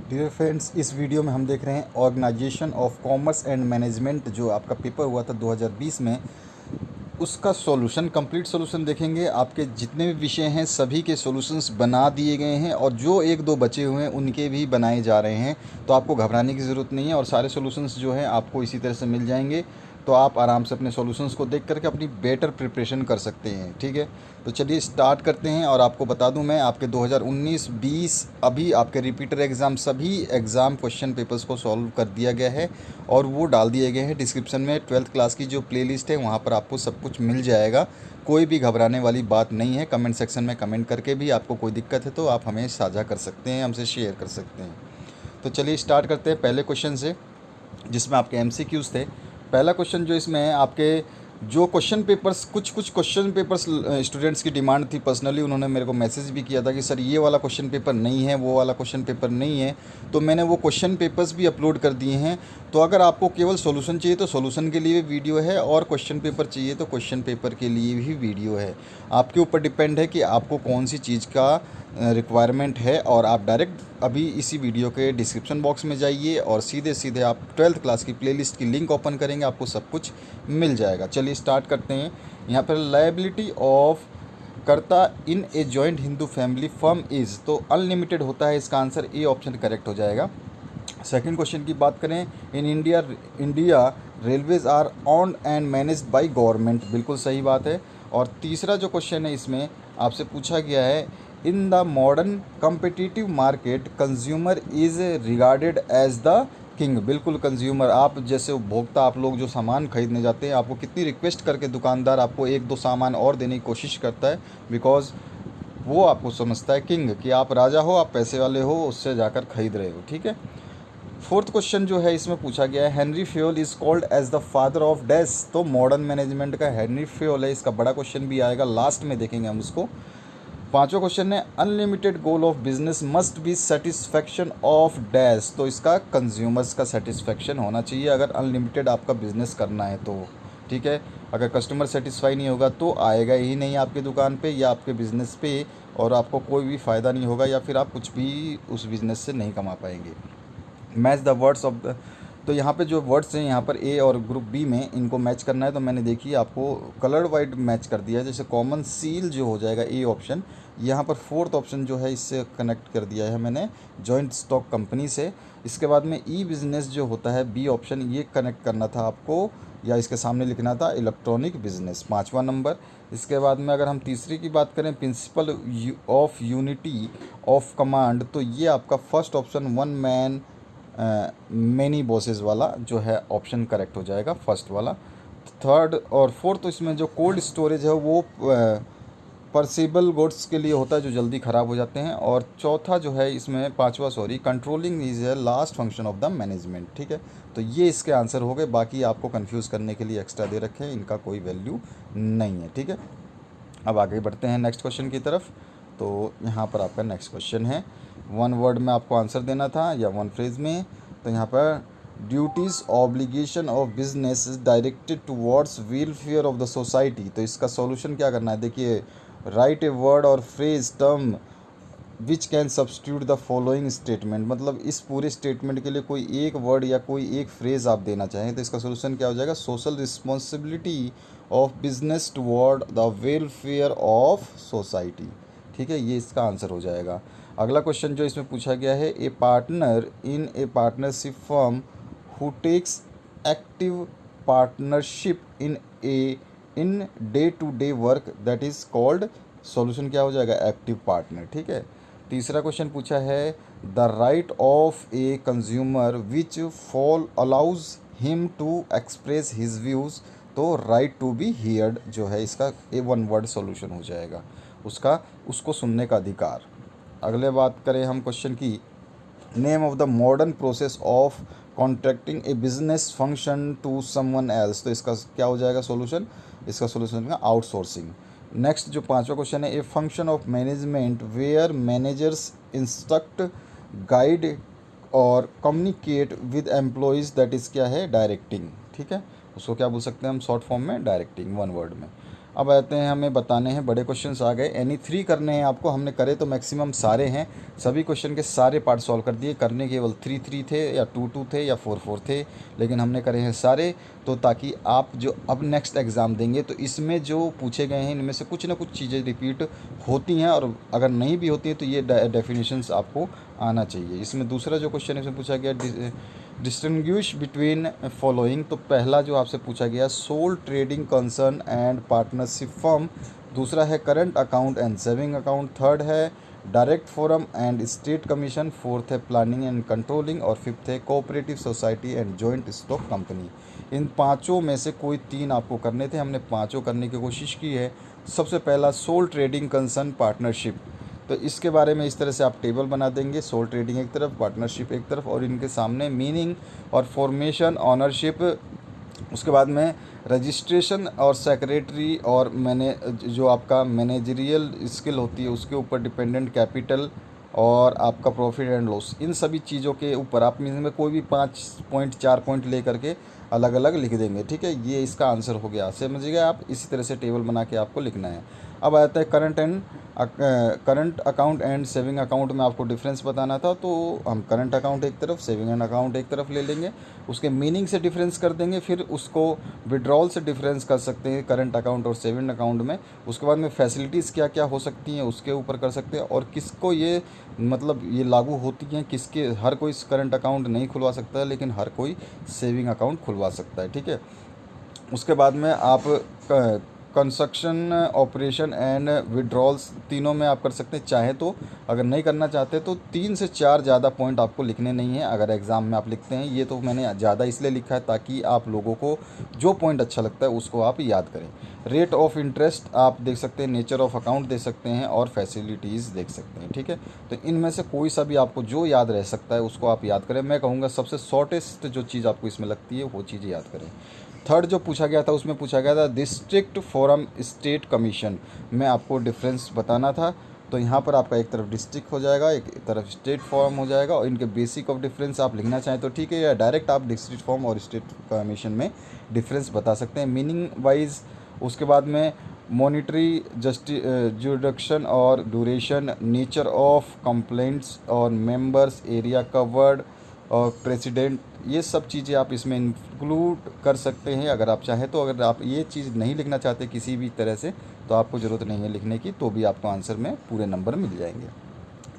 Dear friends, इस video में हम देख रहे हैं organisation of commerce and management जो आपका पेपर हुआ था 2020 में, उसका सॉल्यूशन कंप्लीट सॉल्यूशन देखेंगे। आपके जितने भी विषय हैं सभी के सॉल्यूशंस बना दिए गए हैं और जो एक दो बचे हुए हैं उनके भी बनाए जा रहे हैं, तो आपको घबराने की ज़रूरत नहीं है और सारे सॉल्यूशंस जो हैं आपको इसी तरह से मिल जाएंगे। तो आप आराम से अपने सॉल्यूशंस को देख करके अपनी बेटर प्रिपरेशन कर सकते हैं। ठीक है, तो चलिए स्टार्ट करते हैं। और आपको बता दूं मैं, आपके 2019-20 अभी आपके रिपीटर एग्ज़ाम सभी एग्ज़ाम क्वेश्चन पेपर्स को सॉल्व कर दिया गया है और वो डाल दिए गए हैं डिस्क्रिप्शन में। 12th क्लास की जो प्लेलिस्ट है वहाँ पर आपको सब कुछ मिल जाएगा। कोई भी घबराने वाली बात नहीं है। कमेंट सेक्शन में कमेंट करके भी आपको कोई दिक्कत है तो आप हमें साझा कर सकते हैं, हमसे शेयर कर सकते हैं। तो चलिए स्टार्ट करते हैं पहले क्वेश्चन से, जिसमें आपके एमसीक्यूज़ थे। पहला क्वेश्चन जो इसमें है, आपके जो क्वेश्चन पेपर्स, कुछ क्वेश्चन पेपर्स स्टूडेंट्स की डिमांड थी, पर्सनली उन्होंने मेरे को मैसेज भी किया था कि सर ये वाला क्वेश्चन पेपर नहीं है, वो वाला क्वेश्चन पेपर नहीं है। तो मैंने वो क्वेश्चन पेपर्स भी अपलोड कर दिए हैं। तो अगर आपको केवल सॉल्यूशन चाहिए तो सॉल्यूशन के लिए भी वीडियो है, और क्वेश्चन पेपर चाहिए तो क्वेश्चन पेपर के लिए भी वीडियो है। आपके ऊपर डिपेंड है कि आपको कौन सी चीज़ का रिक्वायरमेंट है। और आप डायरेक्ट अभी इसी वीडियो के डिस्क्रिप्शन बॉक्स में जाइए और सीधे सीधे आप 12th क्लास की प्लेलिस्ट की लिंक ओपन करेंगे, आपको सब कुछ मिल जाएगा। चलिए स्टार्ट करते हैं। यहाँ पर liability of karta in a joint Hindu family firm is, तो अनलिमिटेड होता है, इसका आंसर ए ऑप्शन करेक्ट हो जाएगा। सेकंड क्वेश्चन की बात करें, in India railways are owned and managed by government, बिल्कुल सही बात है। और तीसरा जो क्वेश्चन है इसमें आपसे पूछा गया है, in the modern competitive market consumer is regarded as the king, बिल्कुल कंज्यूमर, आप जैसे उपभोक्ता, आप लोग जो सामान खरीदने जाते हैं, आपको कितनी रिक्वेस्ट करके दुकानदार आपको एक दो सामान और देने की कोशिश करता है, बिकॉज वो आपको समझता है किंग, कि आप राजा हो, आप पैसे वाले हो, उससे जाकर खरीद रहे हो। ठीक है। फोर्थ क्वेश्चन जो है इसमें पूछा गया है, Henry Fayol is called as the father of dash, तो मॉडर्न मैनेजमेंट का हेनरी फ्योल है। इसका बड़ा क्वेश्चन भी आएगा, लास्ट में देखेंगे हम उसको। पांचवा क्वेश्चन है, unlimited goal of business must be satisfaction of dash, तो इसका कंज्यूमर्स का सेटिस्फैक्शन होना चाहिए अगर अनलिमिटेड आपका बिजनेस करना है तो। ठीक है, अगर कस्टमर सेटिस्फाई नहीं होगा तो आएगा ही नहीं आपकी दुकान पे या आपके बिज़नेस पे, और आपको कोई भी फ़ायदा नहीं होगा या फिर आप कुछ भी उस बिज़नेस से नहीं कमा पाएंगे। Match the words of the, तो यहाँ पे जो वर्ड्स हैं यहाँ पर ए और ग्रुप बी में इनको मैच करना है, तो मैंने देखिए आपको कलर्ड वाइड मैच कर दिया है। जैसे कॉमन सील जो हो जाएगा ए ऑप्शन, यहाँ पर फोर्थ ऑप्शन जो है इससे कनेक्ट कर दिया है मैंने जॉइंट स्टॉक कंपनी से। इसके बाद में ई बिज़नेस जो होता है बी ऑप्शन, ये कनेक्ट करना था आपको, या इसके सामने लिखना था इलेक्ट्रॉनिक बिजनेस, पाँचवा नंबर। इसके बाद में अगर हम तीसरी की बात करें, principle of unity of command, तो ये आपका first option one man many bosses वाला जो है ऑप्शन करेक्ट हो जाएगा, फर्स्ट वाला। थर्ड और फोर्थ इसमें जो कोल्ड स्टोरेज है वो परसेबल गुड्स के लिए होता है जो जल्दी ख़राब हो जाते हैं। और चौथा जो है इसमें, पांचवा सॉरी, कंट्रोलिंग इज है last function of the management. ठीक है, तो ये इसके आंसर हो गए। बाकी आपको कंफ्यूज करने के लिए एक्स्ट्रा दे रखे हैं, इनका कोई वैल्यू नहीं है। ठीक है, अब आगे बढ़ते हैं नेक्स्ट क्वेश्चन की तरफ। तो यहाँ पर आपका नेक्स्ट क्वेश्चन है, वन वर्ड में आपको आंसर देना था या वन फ्रेज में। तो यहाँ पर duties obligation of business is directed towards welfare of the society, तो इसका सॉल्यूशन क्या करना है, देखिए, राइट ए वर्ड और phrase term which can substitute the following statement, मतलब इस पूरे स्टेटमेंट के लिए कोई एक वर्ड या कोई एक फ्रेज आप देना चाहें, तो इसका सोल्यूशन क्या हो जाएगा, social responsibility of business toward the welfare of society. ठीक है, ये इसका आंसर हो जाएगा। अगला क्वेश्चन जो इसमें पूछा गया है, a partner in a partnership firm who takes active partnership in day to day work that is called, solution क्या हो जाएगा, एक्टिव पार्टनर। ठीक है। तीसरा क्वेश्चन पूछा है, the right of a consumer which fall allows him to express his views, तो right to be heard जो है इसका ए वन वर्ड सॉल्यूशन हो जाएगा, उसका उसको सुनने का अधिकार। अगले बात करें हम क्वेश्चन की, name of the modern process of contracting a business function to someone else, तो इसका क्या हो जाएगा सॉल्यूशन, इसका सॉल्यूशन है आउटसोर्सिंग। नेक्स्ट जो पांचवा क्वेश्चन है, a function of management where managers instruct, guide और communicate with employees, that is क्या है, डायरेक्टिंग। ठीक है, उसको क्या बोल सकते हैं हम शॉर्ट फॉर्म में, डायरेक्टिंग, वन वर्ड में। अब आते हैं, हमें बताने हैं, बड़े क्वेश्चंस आ गए, एनी 3 करने हैं आपको। हमने करे तो मैक्सिमम सारे हैं, सभी क्वेश्चन के सारे पार्ट सॉल्व कर दिए। करने केवल 3 थे या 2 थे या 4 थे, लेकिन हमने करे हैं सारे। तो ताकि आप जो अब नेक्स्ट एग्ज़ाम देंगे तो इसमें जो पूछे गए हैं इनमें से कुछ ना कुछ चीज़ें रिपीट होती हैं, और अगर नहीं भी होती हैं तो ये डेफिनेशंस आपको आना चाहिए। इसमें दूसरा जो क्वेश्चन इसमें पूछा गया, डिस्टिंग्विश बिटवीन फॉलोइंग। तो पहला जो आपसे पूछा गया, sole trading concern and partnership firm. दूसरा है current account and saving account. Third है direct forum and state commission. Fourth है प्लानिंग एंड कंट्रोलिंग। और फिफ्थ है cooperative society and joint stock company. इन पांचों में से कोई 3 आपको करने थे, हमने पांचों करने की कोशिश की है। सबसे पहला सोल ट्रेडिंग कंसर्न पार्टनरशिप। तो इसके बारे में इस तरह से आप टेबल बना देंगे, सोल ट्रेडिंग एक तरफ, पार्टनरशिप एक तरफ, और इनके सामने मीनिंग और फॉर्मेशन, ऑनरशिप, उसके बाद में रजिस्ट्रेशन और सेक्रेटरी, और मैंने जो आपका मैनेजरियल स्किल होती है उसके ऊपर डिपेंडेंट कैपिटल, और आपका प्रॉफिट एंड लॉस। इन सभी चीज़ों के ऊपर आप में कोई भी 5 पॉइंट 4 पॉइंट ले करके अलग अलग लिख देंगे। ठीक है, ये इसका आंसर हो गया। समझिएगा आप, इसी तरह से टेबल बना के आपको लिखना है। अब आता है current account and saving account में आपको डिफरेंस बताना था, तो हम करंट अकाउंट एक तरफ, सेविंग एंड अकाउंट एक तरफ ले लेंगे, उसके मीनिंग से डिफरेंस कर देंगे, फिर उसको विड्रॉल से डिफरेंस कर सकते हैं करंट अकाउंट और सेविंग अकाउंट में। उसके बाद में फैसिलिटीज़ क्या क्या हो सकती हैं उसके ऊपर कर सकते हैं, और किसको ये मतलब ये लागू होती हैं, किसके, हर कोई करंट अकाउंट नहीं खुलवा सकता है लेकिन हर कोई सेविंग अकाउंट खुलवा सकता है। ठीक है, उसके बाद में आप कंस्ट्रक्शन, ऑपरेशन एंड विड्रॉल्स तीनों में आप कर सकते हैं चाहे तो। अगर नहीं करना चाहते तो 3 से 4 ज़्यादा पॉइंट आपको लिखने नहीं है अगर एग्ज़ाम में आप लिखते हैं। ये तो मैंने ज़्यादा इसलिए लिखा है ताकि आप लोगों को जो पॉइंट अच्छा लगता है उसको आप याद करें। रेट ऑफ इंटरेस्ट आप देख सकते हैं, नेचर ऑफ अकाउंट देख सकते हैं, और फैसिलिटीज़ देख सकते हैं। ठीक है, तो इनमें से कोई सा भी आपको जो याद रह सकता है उसको आप याद करें। मैं कहूँगा सबसे शॉर्टेस्ट जो चीज़ आपको इसमें लगती है वो चीज़ याद करें। थर्ड जो पूछा गया था उसमें पूछा गया था डिस्ट्रिक्ट फोरम स्टेट कमीशन में आपको डिफरेंस बताना था। तो यहाँ पर आपका एक तरफ डिस्ट्रिक्ट हो जाएगा, एक तरफ स्टेट फॉर्म हो जाएगा, और इनके बेसिक ऑफ डिफरेंस आप लिखना चाहें तो ठीक है, या डायरेक्ट आप डिस्ट्रिक्ट फॉर्म और स्टेट कमीशन में डिफरेंस बता सकते हैं मीनिंग वाइज। उसके बाद में मॉनिटरी जुडिक्शन और ड्यूरेशन, नेचर ऑफ कंप्लेंट्स और मेंबर्स, एरिया कवर्ड और प्रेसिडेंट, ये सब चीज़ें आप इसमें इंक्लूड कर सकते हैं अगर आप चाहें तो। अगर आप ये चीज़ नहीं लिखना चाहते किसी भी तरह से तो आपको ज़रूरत नहीं है लिखने की, तो भी आपको आंसर में पूरे नंबर मिल जाएंगे।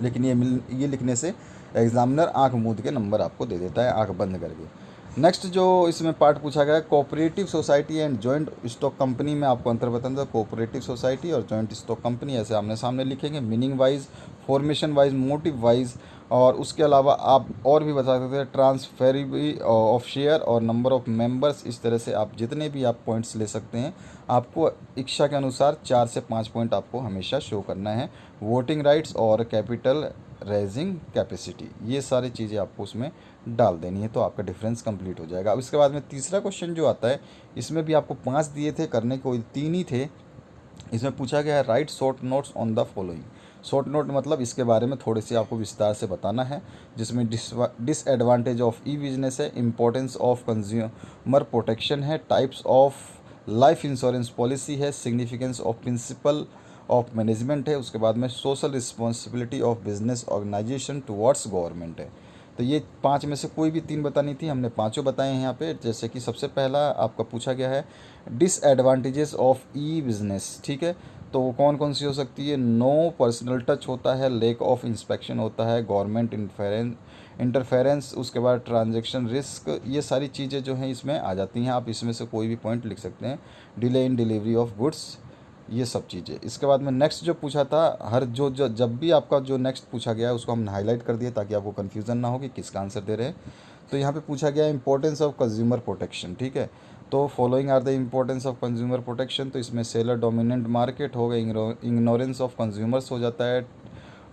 लेकिन ये लिखने से एग्जामिनर आंख मूंद के नंबर आपको दे देता है, आंख बंद करके। नेक्स्ट जो इसमें पार्ट पूछा गया है, cooperative society and joint stock company में आपको अंतर बताना था। कोऑपरेटिव सोसाइटी और जॉइंट स्टॉक कंपनी ऐसे आमने सामने लिखेंगे, meaning wise, formation wise, motive wise, और उसके अलावा आप और भी बता सकते हैं ट्रांसफेरेबल ऑफ शेयर और नंबर ऑफ मेंबर्स। इस तरह से आप जितने भी आप पॉइंट्स ले सकते हैं, आपको इच्छा के अनुसार 4 से 5 पॉइंट आपको हमेशा शो करना है। वोटिंग राइट्स और कैपिटल रेजिंग कैपेसिटी, ये सारी चीज़ें आपको उसमें डाल देनी है, तो आपका डिफरेंस कंप्लीट हो जाएगा। अब इसके बाद में तीसरा क्वेश्चन जो आता है, इसमें भी आपको 5 दिए थे, करने को 3 ही थे। इसमें पूछा गया है right short notes on the following. Short note मतलब इसके बारे में थोड़े से आपको विस्तार से बताना है, जिसमें डिसएडवांटेज ऑफ ई बिजनेस है, इंपॉर्टेंस ऑफ कंज्यूमर प्रोटेक्शन है, types of life insurance policy है, significance of principle of management है, उसके बाद में social responsibility of business organisation towards government है। तो ये 5 में से कोई भी 3 बतानी थी, हमने पाँचों बताए हैं यहाँ पे। जैसे कि सबसे पहला आपका पूछा गया है डिसएडवांटेजेस ऑफ ई बिज़नेस। ठीक है, तो वो कौन कौन सी हो सकती है? नो पर्सनल टच होता है, लेक ऑफ इंस्पेक्शन होता है, गवर्नमेंट इंटरफेरेंस, उसके बाद ट्रांजैक्शन रिस्क, ये सारी चीज़ें जो हैं इसमें आ जाती हैं। आप इसमें से कोई भी पॉइंट लिख सकते हैं। Delay in delivery of goods, ये सब चीज़ें। इसके बाद में नेक्स्ट जो पूछा था, हर जब भी आपका जो नेक्स्ट पूछा गया है उसको हमने हाईलाइट कर दिया ताकि आपको कन्फ्यूज़न ना हो कि किसका आंसर दे रहे हैं। तो यहाँ पे पूछा गया है इंपॉर्टेंस ऑफ कंज्यूमर प्रोटेक्शन। ठीक है, तो following are the importance of consumer protection. तो इसमें सेलर डोमिनेंट मार्केट हो गए, इग्नोरेंस ऑफ कंज्यूमर्स हो जाता है,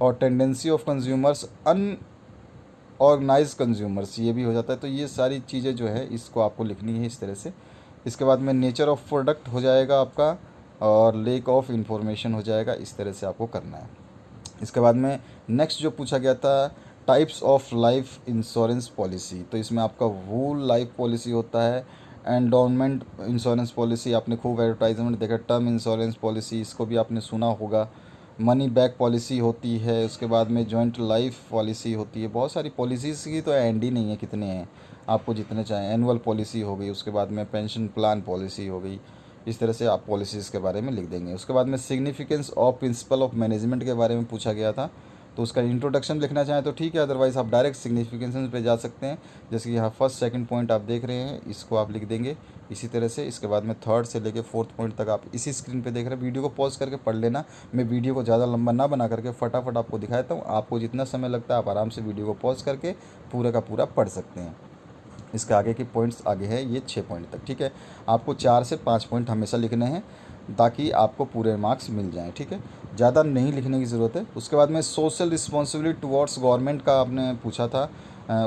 और tendency of consumers, unorganised consumers, ये भी हो जाता है। तो ये सारी चीज़ें जो है इसको आपको लिखनी है इस तरह से। इसके बाद में नेचर ऑफ प्रोडक्ट हो जाएगा आपका, और लेक ऑफ इंफॉर्मेशन हो जाएगा। इस तरह से आपको करना है। इसके बाद में नेक्स्ट जो पूछा गया था types of life insurance policy. तो इसमें आपका वूल लाइफ पॉलिसी होता है, एंडोमेंट इंश्योरेंस पॉलिसी, आपने खूब एडवर्टाइजमेंट देखा। टर्म इंश्योरेंस पॉलिसी, इसको भी आपने सुना होगा। मनी बैक पॉलिसी होती है, उसके बाद में जॉइंट लाइफ पॉलिसी होती है। बहुत सारी पॉलिसीज़ की तो एंड ही नहीं है, कितने हैं, आपको जितने चाहें। एनुअल पॉलिसी हो गई, उसके बाद में पेंशन प्लान पॉलिसी हो गई। इस तरह से आप पॉलिसीज़ के बारे में लिख देंगे। उसके बाद में significance of principle of management के बारे में पूछा गया था, तो उसका इंट्रोडक्शन लिखना चाहें तो ठीक है, अदरवाइज़ आप डायरेक्ट सिग्निफिकेंस पे जा सकते हैं। जैसे कि यहाँ फर्स्ट सेकंड पॉइंट आप देख रहे हैं, इसको आप लिख देंगे इसी तरह से। इसके बाद में थर्ड से लेके फोर्थ पॉइंट तक आप इसी स्क्रीन पे देख रहे हैं। वीडियो को पॉज करके पढ़ लेना। मैं वीडियो को ज़्यादा लंबा ना बना करके फटाफट आपको दिखाता हूँ। आपको जितना समय लगता है आप आराम से वीडियो को पॉज करके पूरा का पूरा पढ़ सकते हैं। इसके आगे के पॉइंट्स आगे है ये 6 पॉइंट तक, ठीक है। आपको 4 से 5 पॉइंट हमेशा लिखने हैं ताकि आपको पूरे मार्क्स मिल जाएं, ठीक है। ज़्यादा नहीं लिखने की ज़रूरत है। उसके बाद में सोशल रिस्पॉन्सिबिलिटी टुवर्ड्स गवर्नमेंट का आपने पूछा था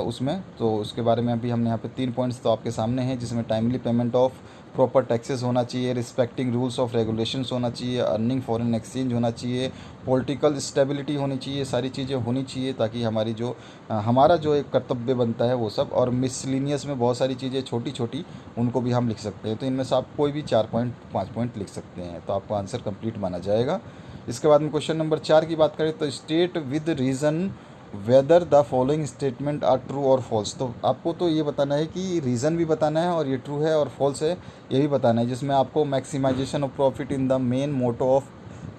उसमें, तो उसके बारे में अभी हमने यहाँ पे 3 पॉइंट्स तो आपके सामने हैं, जिसमें timely payment of proper taxes होना चाहिए, रिस्पेक्टिंग रूल्स ऑफ रेगुलेशंस होना चाहिए, अर्निंग फॉरेन एक्सचेंज होना चाहिए, पॉलिटिकल स्टेबिलिटी होनी चाहिए। सारी चीज़ें होनी चाहिए ताकि हमारी जो हमारा जो एक कर्तव्य बनता है वो सब। और मिसलिनियस में बहुत सारी चीज़ें छोटी छोटी, उनको भी हम लिख सकते हैं। तो इनमें से आप कोई भी 4 पॉइंट 5 पॉइंट लिख सकते हैं, तो आपको आंसर कंप्लीट माना जाएगा। इसके बाद में क्वेश्चन नंबर 4 की बात करें तो state with reason whether the following statement are true और फॉल्स। तो आपको तो ये बताना है कि रीज़न भी बताना है और ये ट्रू है और फॉल्स है ये भी बताना है, जिसमें आपको maximisation of profit in the main motto of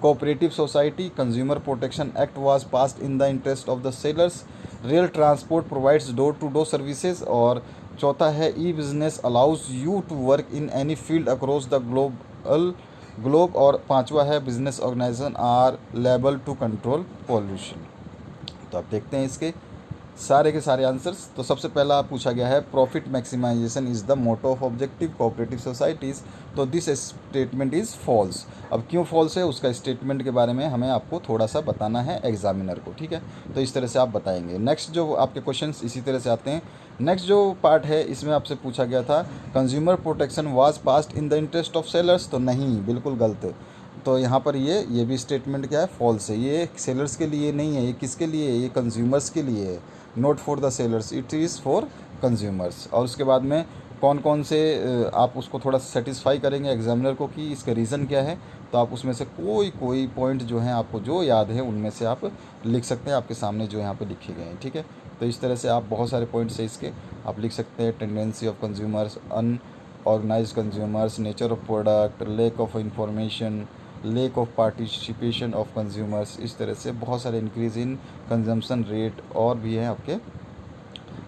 cooperative society, consumer protection act was passed in the interest of the sellers, rail transport provides door to door services, और चौथा है e business allows you to work in any field across the globe, और पांचवा है business organisation are liable to control pollution. तो आप देखते हैं इसके सारे के सारे आंसर्स। तो सबसे पहला पूछा गया है profit maximisation is the motto of objective cooperative societies, तो दिस स्टेटमेंट इज़ फॉल्स। अब क्यों फॉल्स है उसका स्टेटमेंट के बारे में हमें आपको थोड़ा सा बताना है एग्जामिनर को, ठीक है। तो इस तरह से आप बताएंगे। नेक्स्ट जो आपके क्वेश्चंस इसी तरह से आते हैं। नेक्स्ट जो पार्ट है इसमें आपसे पूछा गया था consumer protection was passed in the interest of sellers, तो नहीं, बिल्कुल गलत। तो यहाँ पर ये भी स्टेटमेंट क्या है, फॉल्स है। ये सेलर्स के लिए नहीं है, ये किसके लिए है, ये कंज्यूमर्स के लिए है, not for the sellers, it is for consumers. और उसके बाद में कौन कौन से आप उसको थोड़ा सेटिस्फाई करेंगे एग्जामिनर को कि इसका रीज़न क्या है, तो आप उसमें से कोई पॉइंट जो हैं आपको जो याद है उनमें से आप लिख सकते हैं, आपके सामने जो यहाँ पे लिखे गए हैं, ठीक है। तो इस तरह से आप बहुत सारे पॉइंट्स है इसके आप लिख सकते हैं। Tendency of consumers, unorganised consumers, nature of product, lack of information, lack of participation of consumers, इस तरह से बहुत सारे इंक्रीज इन कंजम्पशन रेट और भी हैं आपके।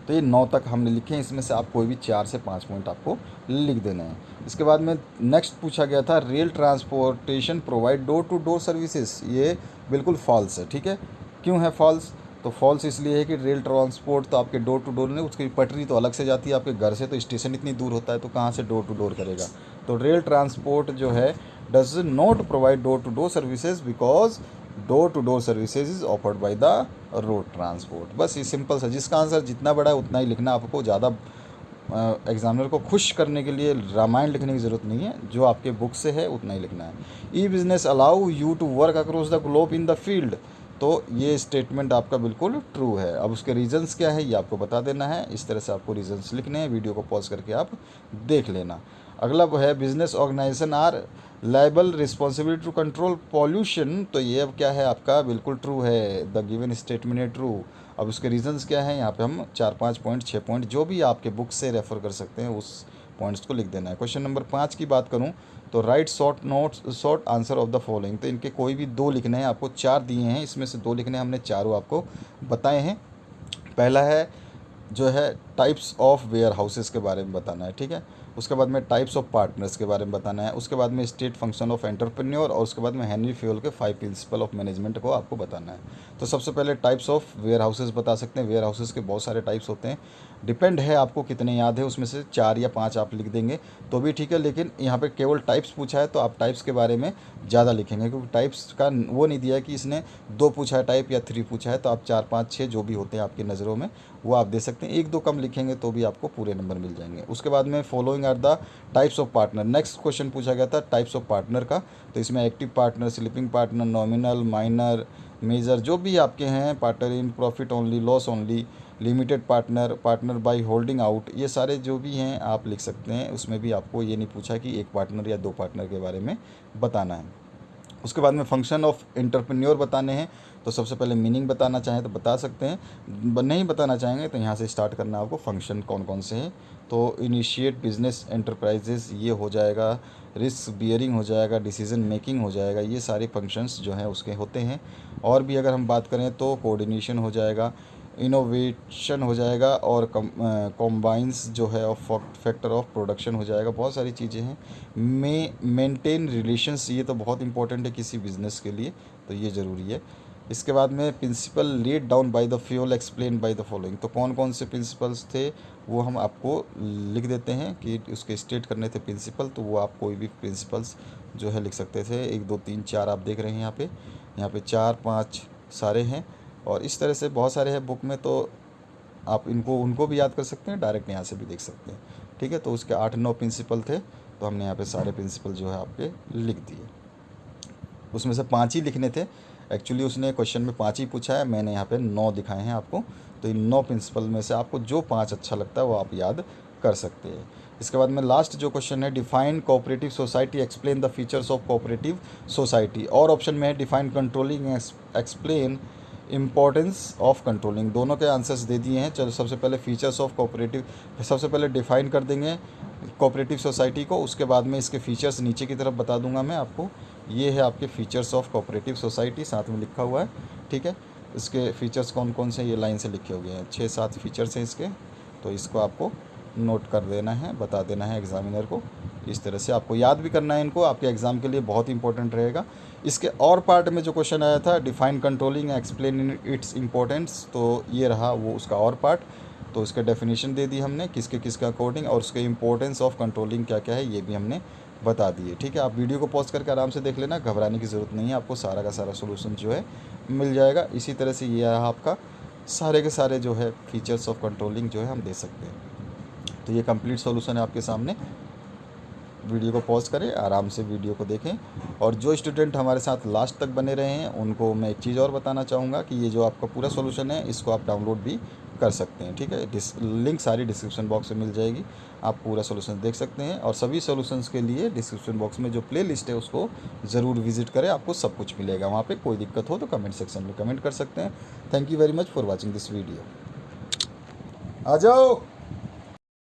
तो ये 9 तक हमने लिखे हैं, इसमें से आप कोई भी 4 से 5 पॉइंट आपको लिख देना है। इसके बाद में नेक्स्ट पूछा गया था rail transportation provide door to door services, ये बिल्कुल फॉल्स है, ठीक है। क्यों है फॉल्स, तो फॉल्स इसलिए है कि रेल ट्रांसपोर्ट तो आपके डोर टू डोर नहीं, उसकी पटरी तो अलग से जाती है आपके घर से, तो स्टेशन इतनी दूर होता है तो कहाँ से डोर टू डोर करेगा। तो रेल ट्रांसपोर्ट जो है does not provide door to door services because door to door services is offered by the road transport. बस ये सिंपल सा, जिसका आंसर जितना बड़ा है उतना ही लिखना, आपको ज़्यादा एग्जामिनर को खुश करने के लिए रामायण लिखने की ज़रूरत नहीं है, जो आपके बुक से है उतना ही लिखना है। E business allow you to work across the globe in the field, तो ये स्टेटमेंट आपका बिल्कुल ट्रू है। अब उसके रीजंस क्या है ये आपको बता देना है। इस तरह से आपको रीजंस लिखने हैं, वीडियो को पॉज करके आप देख लेना। अगला है business organisation are liable responsibility to control pollution, तो ये अब क्या है आपका बिल्कुल ट्रू है, द गिवन स्टेटमेंट है ट्रू। अब उसके रीजंस क्या है, यहाँ पे हम 4-5 पॉइंट 6 पॉइंट जो भी आपके बुक से रेफर कर सकते हैं उस पॉइंट्स को लिख देना है। क्वेश्चन नंबर 5 की बात करूँ तो right short answer of the following, तो इनके कोई भी 2 लिखने हैं। आपको 4 दिए हैं, इसमें से 2 लिखने हैं, हमने चारों आपको बताए हैं। पहला है जो है टाइप्स ऑफ वेयर हाउसेस के बारे में बताना है, ठीक है। उसके बाद में टाइप्स ऑफ पार्टनर्स के बारे में बताना है। उसके बाद में स्टेट फंक्शन ऑफ एंटरप्रेन्योर, और उसके बाद में हेनरी फ्यूल के 5 प्रिंसिपल ऑफ मैनेजमेंट को आपको बताना है। तो सबसे पहले टाइप्स ऑफ वेयर हाउसेस बता सकते हैं। वेयर हाउसेस के बहुत सारे टाइप्स होते हैं, डिपेंड है आपको कितने याद है, उसमें से 4 या 5 आप लिख देंगे तो भी ठीक है, लेकिन यहाँ पे केवल टाइप्स पूछा है तो आप टाइप्स के बारे में ज़्यादा लिखेंगे, क्योंकि टाइप्स का वो नहीं दिया है कि इसने 2 पूछा है टाइप या 3 पूछा है, तो आप 4, 5, 6 जो भी होते हैं आपकी नज़रों में वो आप दे सकते हैं। 1-2 कम लिखेंगे तो भी आपको पूरे नंबर मिल जाएंगे। उसके बाद में following are the types of partner, next question पूछा गया था टाइप्स ऑफ पार्टनर का, तो इसमें active partner, sleeping partner, nominal, minor, major जो भी आपके हैं, partner in profit only, loss only, limited partner, partner by holding out, ये सारे जो भी हैं आप लिख सकते हैं। उसमें भी आपको ये नहीं पूछा कि एक पार्टनर या दो पार्टनर के बारे में बताना है। उसके बाद में फंक्शन ऑफ एंटरप्रेन्योर बताने हैं, तो सबसे पहले मीनिंग बताना चाहें तो बता सकते हैं, नहीं बताना चाहेंगे तो यहाँ से स्टार्ट करना आपको फंक्शन कौन कौन से हैं। तो इनिशिएट बिजनेस एंटरप्राइजेस ये हो जाएगा, रिस्क बियरिंग हो जाएगा, डिसीजन मेकिंग हो जाएगा, ये सारे फंक्शंस जो हैं उसके होते हैं। और भी अगर हम बात करें तो कोऑर्डिनेशन हो जाएगा, इनोवेशन हो जाएगा, और कॉम्बाइंस जो है ऑफ फैक्टर ऑफ प्रोडक्शन हो जाएगा। बहुत सारी चीज़ें हैं। मेंटेन रिलेशंस, ये तो बहुत इंपॉर्टेंट है किसी बिज़नेस के लिए, तो ये ज़रूरी है। इसके बाद में principle laid down by the Fayol explain by the following, तो कौन कौन से प्रिंसिपल्स थे वो हम आपको लिख देते हैं कि उसके स्टेट करने थे प्रिंसिपल, तो वो आप कोई भी प्रिंसिपल्स जो है लिख सकते थे। 1 2 3 4 आप देख रहे हैं यहाँ पे 4 5 सारे हैं, और इस तरह से बहुत सारे हैं बुक में, तो आप उनको भी याद कर सकते हैं, डायरेक्ट यहाँ से भी देख सकते हैं। ठीक है, तो उसके 8 9 प्रिंसिपल थे, तो हमने यहाँ पे सारे प्रिंसिपल जो है आपके लिख दिए। उसमें से 5 ही लिखने थे, एक्चुअली उसने क्वेश्चन में 5 ही पूछा है, मैंने यहाँ पे 9 दिखाए हैं आपको। तो इन 9 प्रिंसिपल में से आपको जो 5 अच्छा लगता है वो आप याद कर सकते हैं। इसके बाद में लास्ट जो क्वेश्चन है, define cooperative society, explain the features of cooperative society, और ऑप्शन में है define controlling, explain importance of controlling. दोनों के आंसर्स दे दिए हैं। चलो सबसे पहले फीचर्स ऑफ कोऑपरेटिव, सबसे पहले डिफाइन कर देंगे कोऑपरेटिव सोसाइटी को, उसके बाद में इसके फीचर्स नीचे की तरफ बता दूंगा मैं आपको। ये है आपके फीचर्स ऑफ कोऑपरेटिव सोसाइटी, साथ में लिखा हुआ है। ठीक है, इसके फीचर्स कौन कौन से ये लाइन से लिखे हुए हैं, 6 7 फीचर्स हैं इसके, तो इसको आपको नोट कर देना है, बता देना है एग्जामिनर को। इस तरह से आपको याद भी करना है इनको, आपके एग्ज़ाम के लिए बहुत इंपॉर्टेंट रहेगा। इसके और पार्ट में जो क्वेश्चन आया था, define controlling, explain its importance, तो ये रहा वो उसका और पार्ट। तो इसका डेफिनेशन दे दी हमने किसके किसके अकॉर्डिंग, और उसके इंपॉर्टेंस ऑफ कंट्रोलिंग क्या क्या है ये भी हमने बता दिए। ठीक है, आप वीडियो को पॉज करके आराम से देख लेना, घबराने की ज़रूरत नहीं है, आपको सारा का सारा सोल्यूशन जो है मिल जाएगा। इसी तरह से ये रहा आपका सारे के सारे जो है फीचर्स ऑफ कंट्रोलिंग जो है हम दे सकते हैं। तो ये कंप्लीट सॉल्यूशन है आपके सामने। वीडियो को पॉज करें, आराम से वीडियो को देखें। और जो स्टूडेंट हमारे साथ लास्ट तक बने रहे हैं उनको मैं एक चीज़ और बताना चाहूँगा कि ये जो आपका पूरा सॉल्यूशन है इसको आप डाउनलोड भी कर सकते हैं। ठीक है, लिंक सारी डिस्क्रिप्शन बॉक्स में मिल जाएगी, आप पूरा सॉल्यूशन देख सकते हैं। और सभी सॉल्यूशंस के लिए डिस्क्रिप्शन बॉक्स में जो प्ले लिस्ट है उसको ज़रूर विजिट करें, आपको सब कुछ मिलेगा वहाँ पर। कोई दिक्कत हो तो कमेंट सेक्शन में कमेंट कर सकते हैं। Thank you very much for watching this video. आ जाओ।